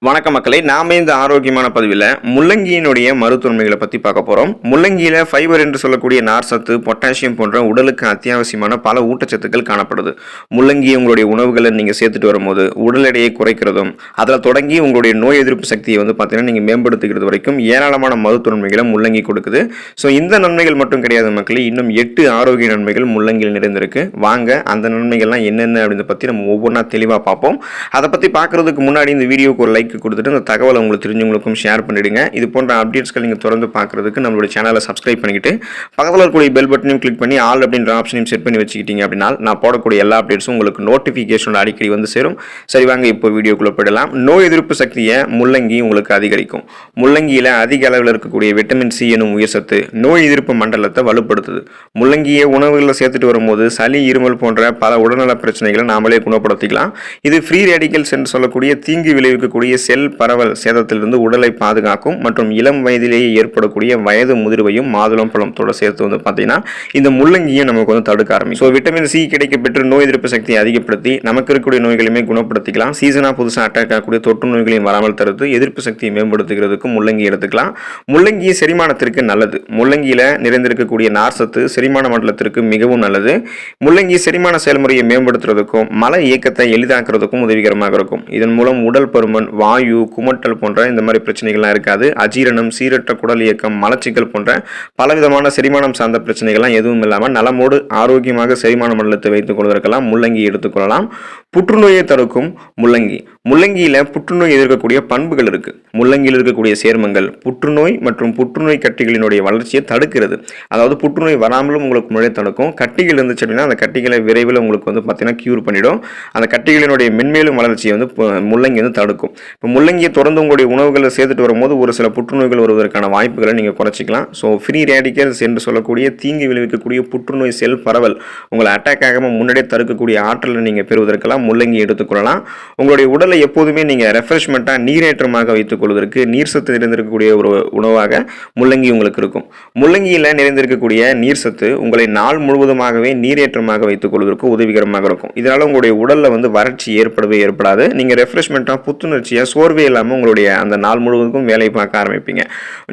வணக்கம் மக்களே, நாம இந்த ஆரோக்கியமான பதிவில் முள்ளங்கியினுடைய மருத்துவமைகளை பற்றி பார்க்க போகிறோம். முள்ளங்கியில் ஃபைபர் என்று சொல்லக்கூடிய நார்சத்து, பொட்டாசியம் போன்ற உடலுக்கு அத்தியாவசியமான பல ஊட்டச்சத்துக்கள் காணப்படுது. முள்ளங்கி உங்களுடைய உணவுகளை நீங்கள் சேர்த்துட்டு வரும்போது உடல் எடையை குறைக்கிறதும், அதில் தொடங்கி உங்களுடைய நோய் எதிர்ப்பு சக்தியை பார்த்தீங்கன்னா நீங்கள் மேம்படுத்துகிறது வரைக்கும் ஏராளமான மருத்துவமைகளை முள்ளங்கி கொடுக்குது. ஸோ இந்த நன்மைகள் மட்டும் கிடையாது மக்களே, இன்னும் 8 ஆரோக்கிய நன்மைகள் முள்ளங்கியில் நிறைந்திருக்கு. வாங்க அந்த நன்மைகள்லாம் என்னென்ன அப்படின்னு பற்றி நம்ம ஒவ்வொன்றா தெளிவாக பார்ப்போம். அதை பற்றி பார்க்குறதுக்கு முன்னாடி இந்த வீடியோக்கு ஒரு லைக் கொடுத்துட்டு அந்த தகவலை உங்களுக்கு தெரிஞ்சவங்களுக்கும் ஷேர் பண்ணிடுங்க. இது போன்ற அப்டேட்ஸ்கள் நீங்கள் தொடர்ந்து பார்க்குறதுக்கு நம்மளுடைய சேனலை சப்ஸ்கிரைப் பண்ணிக்கிட்டு பக்கத்தில் இருக்கக்கூடிய பெல் பட்டனையும் கிளிக் பண்ணி ஆல் அப்படின்ற ஆப்ஷனையும் செட் பண்ணி வச்சுக்கிட்டீங்க அப்படின்னா நான் போடக்கூடிய எல்லா அப்டேட்ஸும் உங்களுக்கு நோட்டிஃபிகேஷன் அடிக்கடி வந்து சேரும். சரி வாங்க இப்போ வீடியோக்குள்ளே போயிடலாம். நோய் எதிர்ப்பு சக்தியை முள்ளங்கி உங்களுக்கு அதிகரிக்கும். முள்ளங்கியில் அதிக அளவில் இருக்கக்கூடிய விட்டமின் சி எனும் உயர் சத்து நோய் எதிர்ப்பு மண்டலத்தை வலுப்படுத்துது. முள்ளங்கியை உணவுகளில் சேர்த்துட்டு வரும்போது சளி, இருமல் போன்ற பல உடல்நல பிரச்சனைகளை நாமளே குணப்படுத்திக்கலாம். இது ஃப்ரீ ரேடிக்கல்ஸ் என்று சொல்லக்கூடிய தீங்கு விளைவிக்கக்கூடிய செல் பரவல் சேதத்திலிருந்து உடலை பாதுகாக்கும் மற்றும் இளம் வயதிலேயே ஏற்படக்கூடிய வயது முதிர்வையும் மாதுளம் பழத்தோட சேர்த்து பார்த்தீங்கன்னா இந்த முள்ளங்கியும் நமக்கு தடுக்க ஆரம்பிக்கும். ஸோ விட்டமின் சி கிடைக்க பெற்று நோய் எதிர்ப்பு சக்தியை அதிகப்படுத்தி நமக்கு இருக்கக்கூடிய நோய்களையுமே குணப்படுத்திக்கலாம். சீசனாக புதுசாக அட்டாக் ஆகக்கூடிய தொற்று நோய்களையும் வராமல் தடுத்து எதிர்ப்பு சக்தியை மேம்படுத்துகிறதுக்கு முள்ளங்கி எடுத்துக்கலாம். முள்ளங்கி செரிமானத்திற்கு நல்லது. முள்ளங்கியில் நிறைந்திருக்கக்கூடிய நார்சத்து செரிமான மண்டலத்திற்கு மிகவும் நல்லது. முள்ளங்கி செரிமான செயல்முறையை மேம்படுத்துறதுக்கும் மல இயக்கத்தை எளிதாக்குறதுக்கும் உதவிகரமாக இருக்கும். இதன் மூலம் உடல் பருமன், வாயு, குமட்டல் போன்ற இந்த மாதிரி பிரச்சனைகள்லாம் இருக்காது. அஜீரணம், சீரற்ற குடல் இயக்கம், மலச்சிக்கல் போன்ற பலவிதமான செரிமானம் சார்ந்த பிரச்சனைகள்லாம் எதுவும் இல்லாமல் நலமோடு ஆரோக்கியமாக செரிமான மண்டலத்தை வைத்துக் கொள்வதற்கெல்லாம் முள்ளங்கி எடுத்துக்கொள்ளலாம். புற்றுநோயை தடுக்கும் முள்ளங்கி. முள்ளங்கியில் புற்றுநோய் எதிர்க்கக்கூடிய பண்புகள் இருக்கு. முள்ளங்கியில் இருக்கக்கூடிய சேர்மங்கள் புற்றுநோய் மற்றும் புற்றுநோய் கட்டிகளினுடைய வளர்ச்சியை தடுக்கிறது. அதாவது புற்றுநோய் வராமலும் உங்களுக்கு முன்னாடி தடுக்கும். கட்டிகள் இருந்துச்சு அப்படின்னா அந்த கட்டிகளை விரைவில் உங்களுக்கு பார்த்தீங்கன்னா கியூர் பண்ணிடும். அந்த கட்டிகளினுடைய மென்மேலும் வளர்ச்சியை முள்ளங்கி தடுக்கும். இப்போ முள்ளங்கியை தொடர்ந்து உங்களுடைய உணவுகளை சேர்த்துட்டு வரும்போது ஒரு சில புற்றுநோய்கள் வருவதற்கான வாய்ப்புகளை நீங்கள் குறைச்சிக்கலாம். ஸோ ஃப்ரீ ரேடிக்கல்ஸ் என்று சொல்லக்கூடிய தீங்கு விளைவிக்கக்கூடிய புற்றுநோய் செல் பரவல் உங்களை அட்டாக் ஆகாமல் முன்னாடியே தடுக்கக்கூடிய ஆற்றலை நீங்கள் பெறுவதற்கெல்லாம் முள்ளங்கி எடுத்துக்கொள்ளலாம். உங்களுடைய உடலை எப்போதுமே நீங்கள் ரெஃப்ரெஷ்மெண்ட்டாக நீரேற்றமாக வைத்துக் கொள்வதற்கு நீர் சத்து நிறைந்திருக்கக்கூடிய ஒரு உணவாக முள்ளங்கி உங்களுக்கு இருக்கும். முள்ளங்கியில் நிறைந்திருக்கக்கூடிய நீர் சத்து உங்களை நாள் முழுவதுமாகவே நீரேற்றமாக வைத்துக் கொள்வதற்கு உதவிகரமாக இருக்கும். இதனால் உங்களுடைய உடலில் வறட்சி ஏற்படாது. நீங்கள் ரெஃப்ரெஷ்மெண்ட்டாக புத்துணர்ச்சியாக சோர்வே இல்லாமல் உங்களுடைய அந்த நாள் முழுவதுக்கும் வேலை பார்க்க ஆரம்பிப்பீங்க.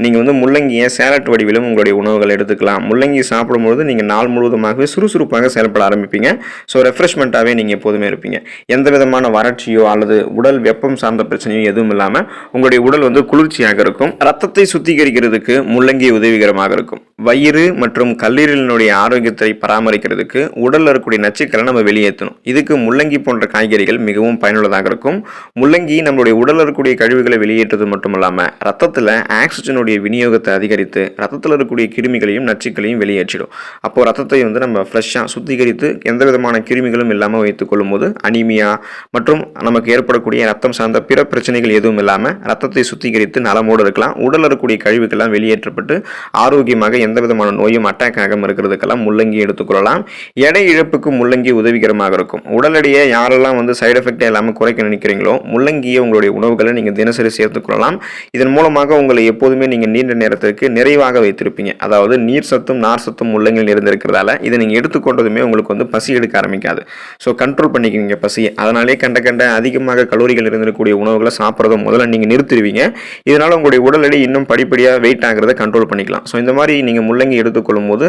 நீங்கள் முள்ளங்கியை சேலட் வடிவிலும் உங்களுடைய உணவுகள் எடுத்துக்கலாம். முள்ளங்கி சாப்பிடும்போது நீங்கள் நாள் முழுவதுமாகவே சுறுசுறுப்பாக செயல்பட ஆரம்பிப்பீங்க. ஸோ ரெஃப்ரெஷ்மெண்ட்டாகவே நீங்கள் எப்போதுமே இருப்பீங்க. எந்த விதமான வறட்சியோ அல்லது உடல் வெப்பம் சார்ந்த பிரச்சனையோ எதுவும் இல்லாமல் உங்களுடைய உடல் குளிர்ச்சியாக இருக்கும். ரத்தத்தை சுத்திகரிக்கிறதுக்கு முள்ளங்கி உதவிகரமாக இருக்கும். வயிறு மற்றும் கல்லீரலினுடைய ஆரோக்கியத்தை பராமரிக்கிறதுக்கு உடலில் இருக்கக்கூடிய நச்சுக்களை நம்ம வெளியேற்றணும். இதுக்கு முள்ளங்கி போன்ற காய்கறிகள் மிகவும் பயனுள்ளதாக இருக்கும். முள்ளங்கி நம்மளுடைய உடலில் இருக்கக்கூடிய கழிவுகளை வெளியேற்றது மட்டும் இல்லாமல் ரத்தத்தில் ஆக்சிஜனுடைய விநியோகத்தை அதிகரித்து ரத்தத்தில் இருக்கக்கூடிய கிருமிகளையும் நச்சுக்களையும் வெளியேற்றிடும். அப்போ ரத்தத்தை நம்ம ஃப்ரெஷ்ஷாக சுத்திகரித்து எந்த விதமான கிருமிகளும் இல்லாமல் வைத்துக் கொள்ளும் போது அனீமியா மற்றும் நமக்கு ஏற்படக்கூடிய ரத்தம் சார்ந்த பிற பிரச்சனைகள் எதுவும் இல்லாமல் ரத்தத்தை சுத்திகரித்து நலமோடு இருக்கலாம். உடலில் இருக்கக்கூடிய கழிவுகள்லாம் வெளியேற்றப்பட்டு ஆரோக்கியமாக எந்த விதமான நோயும் அட்டாக் ஆகாமல் இருக்கிறதுக்கெல்லாம் முள்ளங்கி எடுத்துக்கொள்ளலாம். எடை இழப்புக்கு முள்ளங்கி உதவிகரமாக இருக்கும். உடல் எடையை யாரெல்லாம் சைடு எஃபெக்டே இல்லாமல் குறைக்க நினைக்கிறீங்களோ முள்ளங்கியை உங்களுடைய உணவுகளை நீங்கள் தினசரி சேர்த்துக்கொள்ளலாம். இதன் மூலமாக உங்களை எப்போதுமே நீங்கள் நீண்ட நேரத்திற்கு நிறைவாக வைத்திருப்பீங்க. அதாவது நீர் சத்தும் நார் சத்தும் முள்ளங்கியில் இருந்திருக்கிறதால இதை நீங்கள் எடுத்துக்கொண்டதுமே உங்களுக்கு பசி எடுக்க ஆரம்பிக்காது. ஸோ கண்ட்ரோல் பண்ணிக்கிறீங்க பசியை. அதனாலே கண்ட அதிகமாக கலோரிகள் இருந்திருக்கக்கூடிய உணவுகளை சாப்பிட்றத முதல்ல நீங்கள் நிறுத்திடுவீங்க. இதனால் உங்களுடைய உடல் எடை இன்னும் படிப்படியாக வெயிட் ஆகிறத கண்ட்ரோல் பண்ணிக்கலாம். ஸோ இந்த மாதிரி நீங்கள் முள்ளங்கி எடுத்துக்கொள்ளும் போது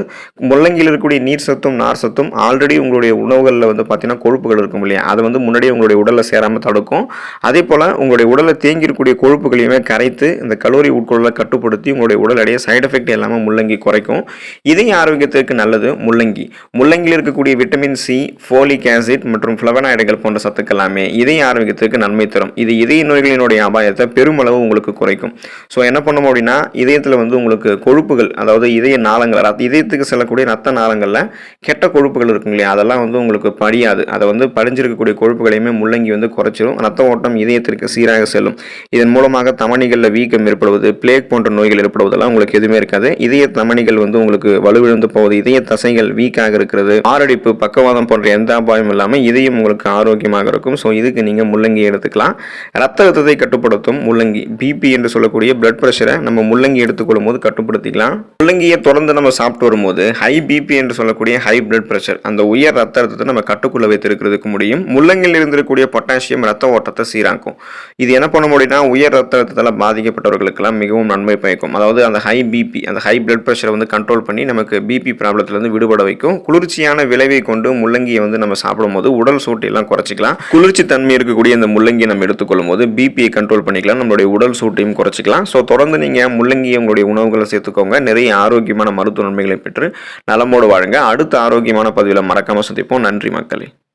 முள்ளங்கியில் இருக்கக்கூடிய நீர் சத்தும் நார் சத்தும் ஆல்ரெடி உங்களுடைய உணவுகளில் பார்த்தீங்கன்னா கொழுப்புகள் இருக்கும் இல்லையா, அதை முன்னாடியே உங்களுடைய உடலில் சேராமல் தடுக்கும். அதே போல் உங்களுடைய உடலில் தேங்கியிருக்கக்கூடிய கொழுப்புகளையுமே கரைத்து இந்த கலோரி உட்கொள்ள கட்டுப்படுத்தி உங்களுடைய உடல் எடையை சைடு எஃபெக்ட் இல்லாமல் முள்ளங்கி குறைக்கும். இதய ஆரோக்கியத்திற்கு நல்லது முள்ளங்கி. முள்ளங்கியில் இருக்கக்கூடிய விட்டமின் சி, ஃபோலிக் ஆசிட் மற்றும் ஃப்ளவனாய்டுகள் போன்ற சத்துக்கள் எல்லாமே இதய ஆரோக்கியத்திற்கு நன்மை தரும். இது இதய நோய்களினுடைய அபாயத்தை பெருமளவு உங்களுக்கு குறைக்கும். ஸோ என்ன பண்ணும் அப்படின்னா இதயத்தில் உங்களுக்கு கொழுப்புகள், அதாவது இதய நாளங்கள், இதயத்துக்கு செல்லக்கூடிய ரத்த நாளங்களில் கெட்ட கொழுப்புகள் இருக்கும் இல்லையா, அதெல்லாம் உங்களுக்கு படியாது. அதை படிஞ்சிருக்கக்கூடிய கொழுப்புகளையுமே முள்ளங்கி குறைச்சிடும். ரத்த ஓட்டம் இதயத்திற்கு சீராக செல்லும். இதன் மூலமாக தமனிகளில் வீக்கம் ஏற்படுவது, பிளேக் போன்ற நோய்கள் ஏற்படுவதெல்லாம் உங்களுக்கு எதுவுமே இருக்காது. இதய தமனிகள் உங்களுக்கு வலுவிழந்து போவது, இதய தசைகள் வீக்காக இருக்கிறது, மாரடைப்பு, பக்கவாதம் போன்ற எந்த அபாயம் இல்லாமல் இதயம் உங்களுக்கு ஆரோக்கியமாக இருக்கும். ஸோ இதுக்கு நீங்கள் முள்ளங்கி எடுத்துக்கலாம். ரத்த அழுத்தத்தை கட்டுப்படுத்தும் முள்ளங்கி. பிபி என்று சொல்லக்கூடிய பிளட் ப்ரெஷரை நம்ம முள்ளங்கி எடுத்துக்கொள்ளும் போது கட்டுப்படுத்திக்கலாம். முள்ளங்கி முள்ளங்கியை தொடர்ந்து நம்ம சாப்பிட்டு வரும்போது ஹை பிபி என்று சொல்லக்கூடிய ஹை பிளட் பிரஷர், அந்த உயர் ரத்த அழுத்தத்தை நம்ம கட்டுக்குள்ள வைத்திருக்கிறதுக்கு முடியும். முள்ளங்கியில் இருந்திருக்கக்கூடிய பொட்டாசியம் ரத்த ஓட்டத்தை சீராக்கும். இது என்ன பண்ண முடியும்னா உயர் ரத்த அழுத்தத்தால் பாதிக்கப்பட்டவர்களுக்கெல்லாம் மிகவும் நன்மை பயக்கும். அதாவது அந்த ஹை பிபி, அந்த ஹை பிளட் பிரஷரை வந்து கண்ட்ரோல் பண்ணி நமக்கு பிபி ப்ராப்ளத்திலிருந்து விடுபட வைக்கும். குளிர்ச்சியான விளைவை கொண்டு முள்ளங்கியை வந்து நம்ம சாப்பிடும்போது உடல் சூட்டையெல்லாம் குறைச்சிக்கலாம். குளிர்ச்சி தன்மை இருக்கக்கூடிய இந்த முள்ளங்கியை நம்ம எடுத்துக்கொள்ளும் போது பிபியை கண்ட்ரோல் பண்ணிக்கலாம், நம்மளுடைய உடல் சூட்டையும் குறைச்சிக்கலாம். ஸோ தொடர்ந்து நீங்கள் முள்ளங்கியை உங்களுடைய உணவுகளை சேர்த்துக்கோங்க. நிறைய ஆரோக்கியமான மருத்துவ நன்மைகளை பெற்று நலமோடு வாழுங்க. அடுத்த ஆரோக்கியமான பதிவில் மறக்காம சந்திப்போம். நன்றி மக்களே.